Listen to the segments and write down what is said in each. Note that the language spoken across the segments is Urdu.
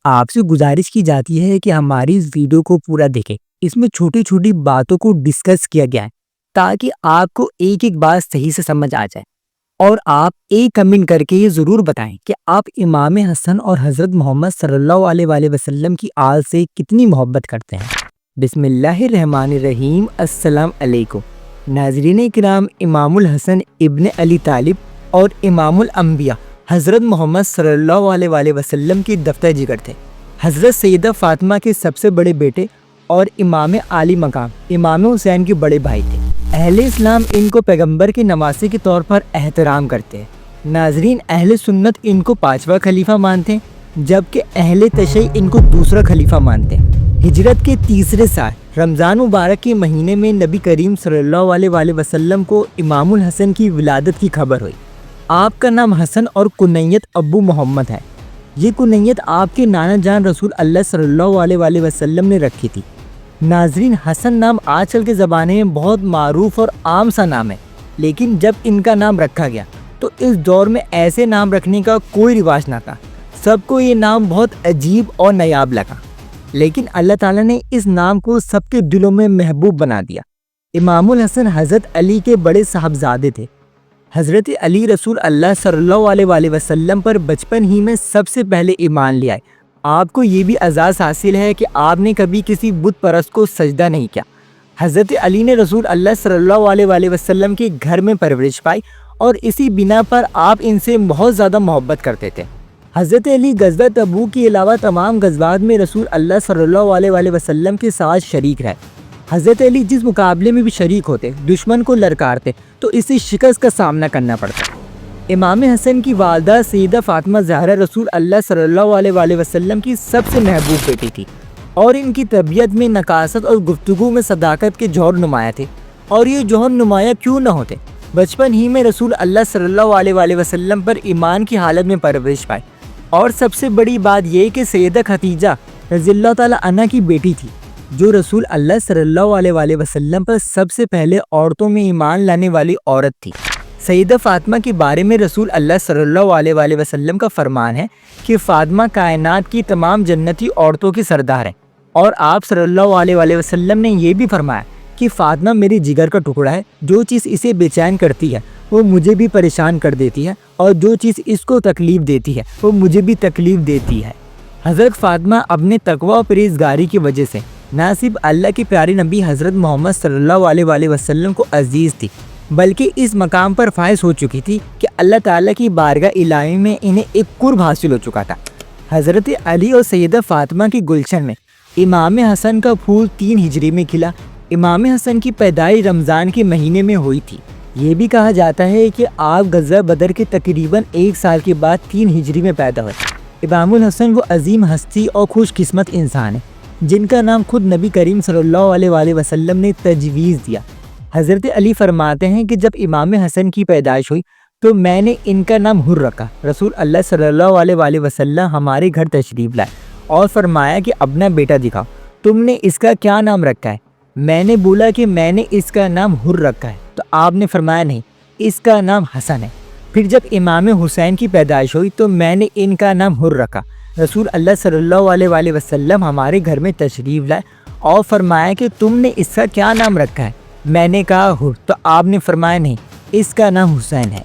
آپ سے گزارش کی جاتی ہے کہ ہماری اس ویڈیو کو پورا دیکھیں۔ اس میں چھوٹی چھوٹی باتوں کو ڈسکس کیا گیا ہے تاکہ آپ کو ایک ایک بات صحیح سے سمجھ آ جائے، اور آپ ایک کمنٹ کر کے یہ ضرور بتائیں کہ آپ امام حسن اور حضرت محمد صلی اللہ علیہ وآلہ وسلم کی آل سے کتنی محبت کرتے ہیں۔ بسم اللہ الرحمن الرحیم۔ السلام علیکم ناظرین کرام، امام الحسن ابن علی طالب اور امام الانبیاء حضرت محمد صلی اللہ علیہ وآلہ وسلم کی دفتر جگر تھے۔ حضرت سیدہ فاطمہ کے سب سے بڑے بیٹے اور امام عالی مقام امام حسین کے بڑے بھائی تھے۔ اہل اسلام ان کو پیغمبر کے نواسے کے طور پر احترام کرتے ہیں۔ ناظرین، اہل سنت ان کو 5واں خلیفہ مانتے ہیں، جبکہ اہل تشیع ان کو دوسرا خلیفہ مانتے ہیں۔ ہجرت کے تیسرے سال رمضان مبارک کے مہینے میں نبی کریم صلی اللہ علیہ وآلہ وسلم کو امام الحسن کی ولادت کی خبر ہوئی۔ آپ کا نام حسن اور کنیت ابو محمد ہے۔ یہ کنیت آپ کے نانا جان رسول اللہ صلی اللہ علیہ وآلہ وسلم نے رکھی تھی۔ ناظرین، حسن نام آج کل کے زمانے میں بہت معروف اور عام سا نام ہے، لیکن جب ان کا نام رکھا گیا تو اس دور میں ایسے نام رکھنے کا کوئی رواج نہ تھا۔ سب کو یہ نام بہت عجیب اور نایاب لگا، لیکن اللہ تعالیٰ نے اس نام کو سب کے دلوں میں محبوب بنا دیا۔ امام الحسن حضرت علی کے بڑے صاحبزادے تھے۔ حضرت علی رسول اللہ صلی اللہ علیہ وآلہ وسلم پر بچپن ہی میں سب سے پہلے ایمان لے آئے۔ آپ کو یہ بھی اعزاز حاصل ہے کہ آپ نے کبھی کسی بت پرست کو سجدہ نہیں کیا۔ حضرت علی نے رسول اللہ صلی اللہ علیہ وآلہ وسلم کے گھر میں پرورش پائی، اور اسی بنا پر آپ ان سے بہت زیادہ محبت کرتے تھے۔ حضرت علی غزوہ تبوک کے علاوہ تمام غزوات میں رسول اللہ صلی اللہ علیہ وآلہ وسلم کے ساتھ شریک رہے۔ حضرت علی جس مقابلے میں بھی شریک ہوتے، دشمن کو للکارتے تو اسے شکست کا سامنا کرنا پڑتا۔ امام حسن کی والدہ سیدہ فاطمہ زہرا رسول اللہ صلی اللہ علیہ وآلہ وسلم کی سب سے محبوب بیٹی تھی، اور ان کی طبیعت میں نکاست اور گفتگو میں صداقت کے جوہر نمایاں تھے۔ اور یہ جوہر نمایاں کیوں نہ ہوتے، بچپن ہی میں رسول اللہ صلی اللہ علیہ وآلہ وسلم پر ایمان کی حالت میں پرورش پائے۔ اور سب سے بڑی بات یہ کہ سیدہ خدیجہ رضی اللہ تعالیٰ عنہا کی بیٹی تھی، جو رسول اللہ صلی اللہ علیہ وآلہ وسلم پر سب سے پہلے عورتوں میں ایمان لانے والی عورت تھی۔ سیدہ فاطمہ کے بارے میں رسول اللہ صلی اللہ علیہ وآلہ وسلم کا فرمان ہے کہ فاطمہ کائنات کی تمام جنتی عورتوں کی سردار ہیں، اور آپ صلی اللہ علیہ وآلہ وسلم نے یہ بھی فرمایا کہ فاطمہ میری جگر کا ٹکڑا ہے، جو چیز اسے بے چین کرتی ہے وہ مجھے بھی پریشان کر دیتی ہے، اور جو چیز اس کو تکلیف دیتی ہے وہ مجھے بھی تکلیف دیتی ہے۔ حضرت فاطمہ اپنے تقوی و پرہیزگاری کی وجہ سے نہ صرف اللہ کے پیارے نبی حضرت محمد صلی اللہ علیہ وآلہ وسلم کو عزیز تھی، بلکہ اس مقام پر فائز ہو چکی تھی کہ اللہ تعالیٰ کی بارگاہ الہی میں انہیں ایک قرب حاصل ہو چکا تھا۔ حضرت علی اور سیدہ فاطمہ کی گلشن میں امام حسن کا پھول 3 ہجری میں کھلا۔ امام حسن کی پیدائش رمضان کے مہینے میں ہوئی تھی۔ یہ بھی کہا جاتا ہے کہ آپ غزوہ بدر کے تقریباً 1 سال کے بعد 3 ہجری میں پیدا ہوئے۔ امام الحسن وہ عظیم ہستی اور خوش قسمت انسان ہیں جن کا نام خود نبی کریم صلی اللہ علیہ وآلہ وسلم نے تجویز دیا۔ حضرت علی فرماتے ہیں کہ جب امام حسن کی پیدائش ہوئی تو میں نے ان کا نام حر رکھا۔ رسول اللہ صلی اللہ علیہ وآلہ وسلم ہمارے گھر تشریف لائے اور فرمایا کہ اپنا بیٹا دکھاؤ، تم نے اس کا کیا نام رکھا ہے؟ میں نے بولا کہ میں نے اس کا نام حر رکھا ہے، تو آپ نے فرمایا نہیں، اس کا نام حسن ہے۔ پھر جب امام حسین کی پیدائش ہوئی تو میں نے ان کا نام حر رکھا۔ رسول اللہ صلی اللہ علیہ وآلہ وسلم ہمارے گھر میں تشریف لائے اور فرمایا کہ تم نے اس کا کیا نام رکھا ہے؟ میں نے کہا حر، تو آپ نے فرمایا نہیں، اس کا نام حسین ہے۔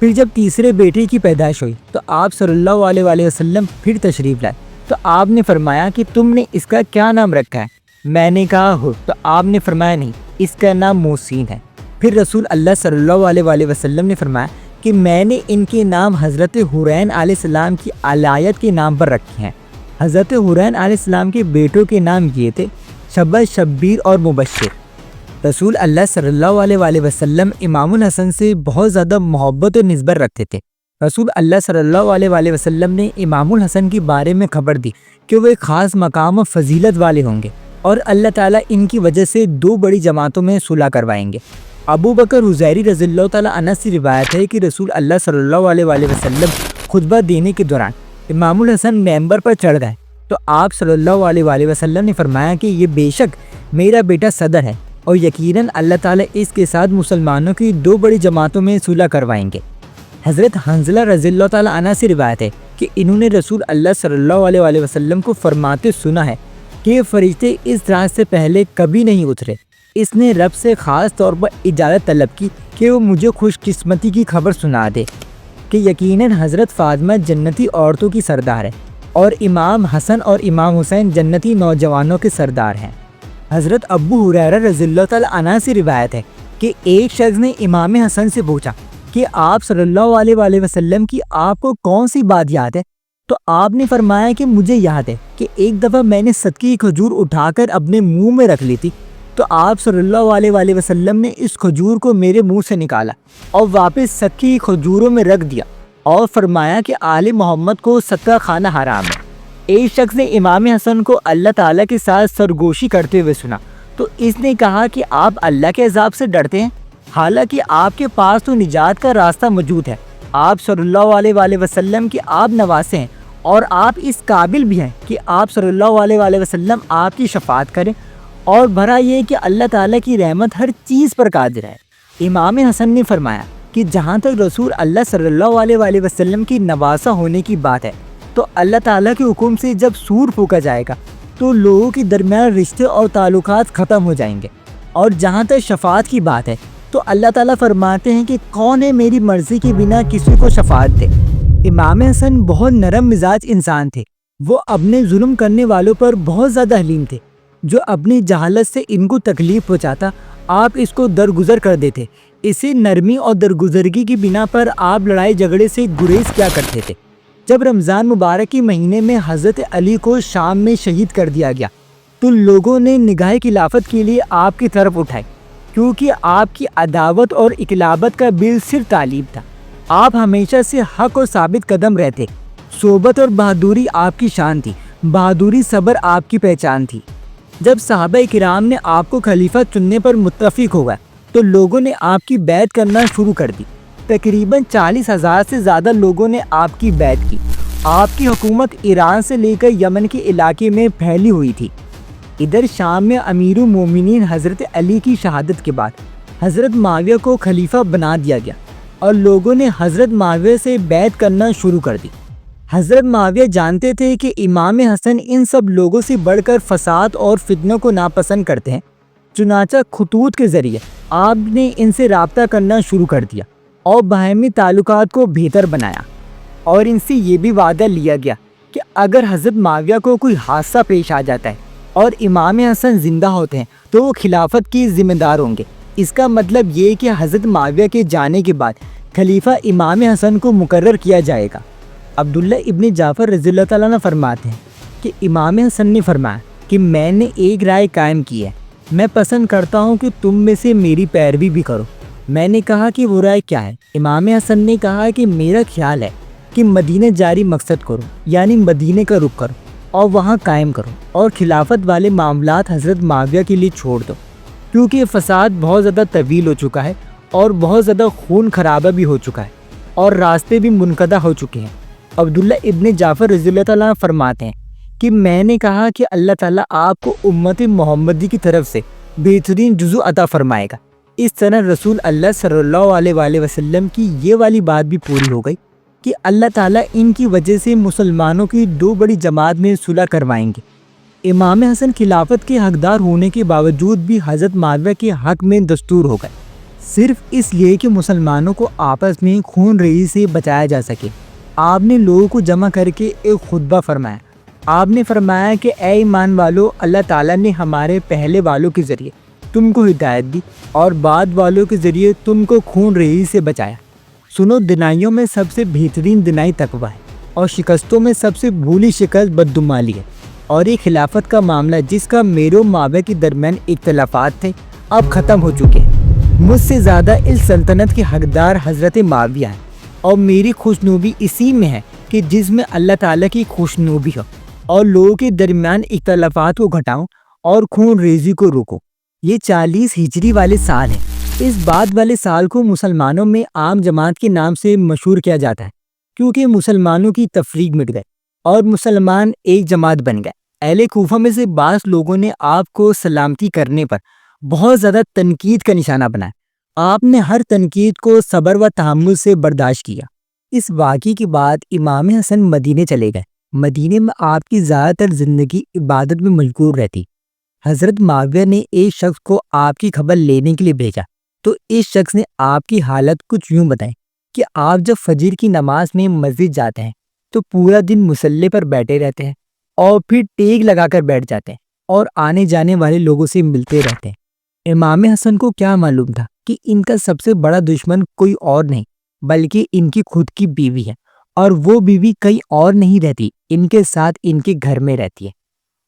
پھر جب تیسرے بیٹے کی پیدائش ہوئی تو آپ صلی اللہ علیہ وآلہ وسلم پھر تشریف لائے، تو آپ نے فرمایا کہ تم نے اس کا کیا نام رکھا ہے؟ میں نے کہا حر، تو آپ نے فرمایا نہیں، اس کا نام محسن ہے۔ پھر رسول اللہ صلی اللہ علیہ وآلہ وسلم نے فرمایا کہ میں نے ان کے نام حضرت حرین علیہ السلام کی علایت کے نام پر رکھے ہیں۔ حضرت حرین علیہ السلام کے بیٹوں کے نام یہ تھے: شبہ، شبیر اور مبشر۔ رسول اللہ صلی اللہ علیہ وآلہ وسلم امام الحسن سے بہت زیادہ محبت اور نسبت رکھتے تھے۔ رسول اللہ صلی اللہ علیہ وآلہ وسلم نے امام الحسن کے بارے میں خبر دی کہ وہ ایک خاص مقام و فضیلت والے ہوں گے، اور اللہ تعالیٰ ان کی وجہ سے 2 بڑی جماعتوں میں صلح کروائیں گے۔ ابو بکر حزیری رضی اللہ تعالیٰ عنہ سے روایت ہے کہ رسول اللہ صلی اللہ علیہ وآلہ وسلم خطبہ دینے کے دوران امام الحسن ممبر پر چڑھ گئے تو آپ صلی اللہ علیہ وآلہ وسلم نے فرمایا کہ یہ بے شک میرا بیٹا صدر ہے، اور یقیناً اللہ تعالیٰ اس کے ساتھ مسلمانوں کی 2 بڑی جماعتوں میں صلح کروائیں گے۔ حضرت حنظلہ رضی اللہ تعالیٰ عنہ سے روایت ہے کہ انہوں نے رسول اللہ صلی اللہ علیہ وآلہ وسلم کو فرماتے سنا ہے کہ فرشتے اس رات سے پہلے کبھی نہیں اترے۔ اس نے رب سے خاص طور پر اجازت طلب کی کہ وہ مجھے خوش قسمتی کی خبر سنا دے کہ یقیناً حضرت فاطمہ جنتی عورتوں کی سردار ہے اور امام حسن اور امام حسین جنتی نوجوانوں کے سردار ہیں۔ حضرت ابو ہریرہ رضی اللہ تعالیٰ عنہ سے روایت ہے کہ ایک شخص نے امام حسن سے پوچھا کہ آپ صلی اللہ علیہ وآلہ وسلم کی آپ کو کون سی بات یاد ہے؟ تو آپ نے فرمایا کہ مجھے یاد ہے کہ ایک دفعہ میں نے صدقے کی کھجور اٹھا کر اپنے منہ میں رکھ لی تھی، تو آپ صلی اللہ علیہ وآلہ وسلم نے اس کھجور کو میرے منہ سے نکالا اور واپس صدقے کی کھجوروں میں رکھ دیا اور فرمایا کہ آل محمد کو صدقہ کھانا حرام ہے۔ ایک شخص نے امام حسن کو اللہ تعالیٰ کے ساتھ سرگوشی کرتے ہوئے سنا تو اس نے کہا کہ آپ اللہ کے عذاب سے ڈرتے ہیں، حالانکہ آپ کے پاس تو نجات کا راستہ موجود ہے۔ آپ صلی اللہ علیہ وآلہ وسلم کے آپ نواسے ہیں اور آپ اس قابل بھی ہیں کہ آپ صلی اللہ علیہ وآلہ وسلم آپ کی شفاعت کریں، اور بھرا یہ کہ اللہ تعالیٰ کی رحمت ہر چیز پر قادر ہے۔ امام حسن نے فرمایا کہ جہاں تک رسول اللہ صلی اللہ علیہ وآلہ وسلم کی نواسا ہونے کی بات ہے تو اللہ تعالیٰ کے حکم سے جب سور پھونکا جائے گا تو لوگوں کے درمیان رشتے اور تعلقات ختم ہو جائیں گے، اور جہاں تک شفاعت کی بات ہے تو اللہ تعالیٰ فرماتے ہیں کہ کون ہے میری مرضی کے بنا کسی کو شفاعت دے۔ امام حسن بہت نرم مزاج انسان تھے، وہ اپنے ظلم کرنے والوں پر بہت زیادہ حلیم تھے۔ جو اپنی جہالت سے ان کو تکلیف پہنچاتا آپ اس کو درگزر کر دیتے۔ اسی نرمی اور درگزرگی کی بنا پر آپ لڑائی جھگڑے سے گریز کیا کرتے تھے۔ جب رمضان مبارک کے مہینے میں حضرت علی کو شام میں شہید کر دیا گیا تو لوگوں نے نگاہ خلافت کے لیے آپ کی طرف اٹھائی، کیونکہ آپ کی عداوت اور اقلابت کا بل صرف تعلیم تھا۔ آپ ہمیشہ سے حق اور ثابت قدم رہتے، صحبت اور بہادری آپ کی شان تھی، بہادری صبر آپ کی پہچان تھی۔ جب صحابہ کرام نے آپ کو خلیفہ چننے پر متفق ہو گئے تو لوگوں نے آپ کی بیعت کرنا شروع کر دی۔ تقریباً 40,000 سے زیادہ لوگوں نے آپ کی بیعت کی۔ آپ کی حکومت ایران سے لے کر یمن کے علاقے میں پھیلی ہوئی تھی۔ ادھر شام میں امیر المومنین حضرت علی کی شہادت کے بعد حضرت معاویہ کو خلیفہ بنا دیا گیا اور لوگوں نے حضرت معاویہ سے بیعت کرنا شروع کر دی۔ حضرت معاویہ جانتے تھے کہ امام حسن ان سب لوگوں سے بڑھ کر فساد اور فتنوں کو ناپسند کرتے ہیں، چنانچہ خطوط کے ذریعے آپ نے ان سے رابطہ کرنا شروع کر دیا اور باہمی تعلقات کو بہتر بنایا، اور ان سے یہ بھی وعدہ لیا گیا کہ اگر حضرت معاویہ کو کوئی حادثہ پیش آ جاتا ہے اور امام حسن زندہ ہوتے ہیں تو وہ خلافت کی ذمہ دار ہوں گے۔ اس کا مطلب یہ کہ حضرت معاویہ کے جانے کے بعد خلیفہ امام حسن کو مقرر کیا جائے گا۔ عبداللہ ابن جعفر رضی اللہ تعالیٰ عنہ فرماتے ہیں کہ امام حسن نے فرمایا کہ میں نے ایک رائے قائم کی ہے، میں پسند کرتا ہوں کہ تم میں سے میری پیروی بھی کرو۔ میں نے کہا کہ وہ رائے کیا ہے؟ امام حسن نے کہا کہ میرا خیال ہے کہ مدینہ جاری مقصد کرو، یعنی مدینہ کا رخ کرو اور وہاں قائم کرو، اور خلافت والے معاملات حضرت معاویہ کے لیے چھوڑ دو، کیونکہ یہ فساد بہت زیادہ طویل ہو چکا ہے اور بہت زیادہ خون خرابہ بھی ہو چکا ہے اور راستے بھی منقطع ہو چکے ہیں۔ عبداللہ ابن جعفر رضی اللہ تعالیٰ فرماتے ہیں کہ میں نے کہا کہ اللہ تعالیٰ آپ کو امت محمدی کی طرف سے بہترین جزو عطا فرمائے گا۔ اس طرح رسول اللہ صلی اللہ علیہ وآلہ وسلم کی یہ والی بات بھی پوری ہو گئی کہ اللہ تعالیٰ ان کی وجہ سے مسلمانوں کی دو بڑی جماعت میں صلح کروائیں گے۔ امام حسن خلافت کے حقدار ہونے کے باوجود بھی حضرت معاویہ کے حق میں دستور ہو گئے، صرف اس لیے کہ مسلمانوں کو آپس میں خون ریزی سے بچایا جا سکے۔ آپ نے لوگوں کو جمع کر کے ایک خطبہ فرمایا۔ آپ نے فرمایا کہ اے ایمان والو، اللہ تعالیٰ نے ہمارے پہلے والوں کے ذریعے تم کو ہدایت دی اور بعد والوں کے ذریعے تم کو خون ریزی سے بچایا۔ سنو، دنائیوں میں سب سے بہترین دنائی تقویٰ ہے، اور شکستوں میں سب سے بھولی شکست بدعمالی ہے، اور یہ خلافت کا معاملہ جس کا میرے و معاویہ کے درمیان اختلافات تھے اب ختم ہو چکے ہیں۔ مجھ سے زیادہ اس سلطنت کے حقدار حضرت معاویہ ہیں، اور میری خوشنودی اسی میں ہے کہ جس میں اللہ تعالیٰ کی خوشنودی ہو اور لوگوں کے درمیان اختلافات کو گھٹاؤں اور خون ریزی کو روکو۔ یہ 40 ہجری والے سال ہیں۔ اس بعد والے سال کو مسلمانوں میں عام جماعت کے نام سے مشہور کیا جاتا ہے، کیونکہ مسلمانوں کی تفریق مٹ گئے اور مسلمان ایک جماعت بن گئے۔ اہل کوفہ میں سے بعض لوگوں نے آپ کو سلامتی کرنے پر بہت زیادہ تنقید کا نشانہ بنایا۔ آپ نے ہر تنقید کو صبر و تحمل سے برداشت کیا اس واقعے کے بعد امام حسن مدینے چلے گئے۔ مدینے میں آپ کی زیادہ تر زندگی عبادت میں مشغول رہتی۔ حضرت معاویہ نے ایک شخص کو آپ کی خبر لینے کے لیے بھیجا تو اس شخص نے آپ کی حالت کچھ یوں بتائی کہ آپ جب فجر کی نماز میں مسجد جاتے ہیں تو پورا دن مصلی پر بیٹھے رہتے ہیں اور پھر ٹیک لگا کر بیٹھ جاتے ہیں اور آنے جانے والے لوگوں سے ملتے رہتے ہیں۔ امام حسن کو کیا معلوم تھا کہ ان کا سب سے بڑا دشمن کوئی اور نہیں بلکہ ان کی خود کی بیوی ہے، اور وہ بیوی کہیں اور نہیں رہتی، ان کے ساتھ ان کے گھر میں رہتی ہے۔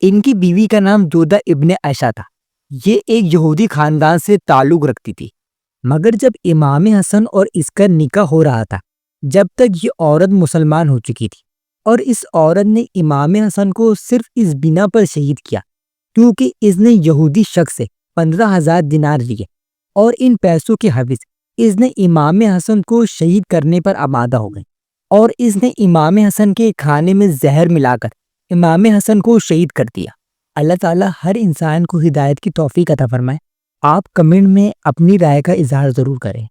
ان کی بیوی کا نام جودہ ابن عائشہ تھا۔ یہ ایک یہودی خاندان سے تعلق رکھتی تھی، مگر جب امام حسن اور اس کا نکاح ہو رہا تھا جب تک یہ عورت مسلمان ہو چکی تھی، اور اس عورت نے امام حسن کو صرف اس بنا پر شہید کیا کیونکہ اس نے یہودی شخص سے 15,000 دینار لیے، اور ان پیسوں کے حوث اس نے امام حسن کو شہید کرنے پر آمادہ ہو گئی، اور اس نے امام حسن کے کھانے میں زہر ملا کر امام حسن کو شہید کر دیا۔ اللہ تعالیٰ ہر انسان کو ہدایت کی توفیق عطا فرمائے۔ آپ کمنٹ میں اپنی رائے کا اظہار ضرور کریں۔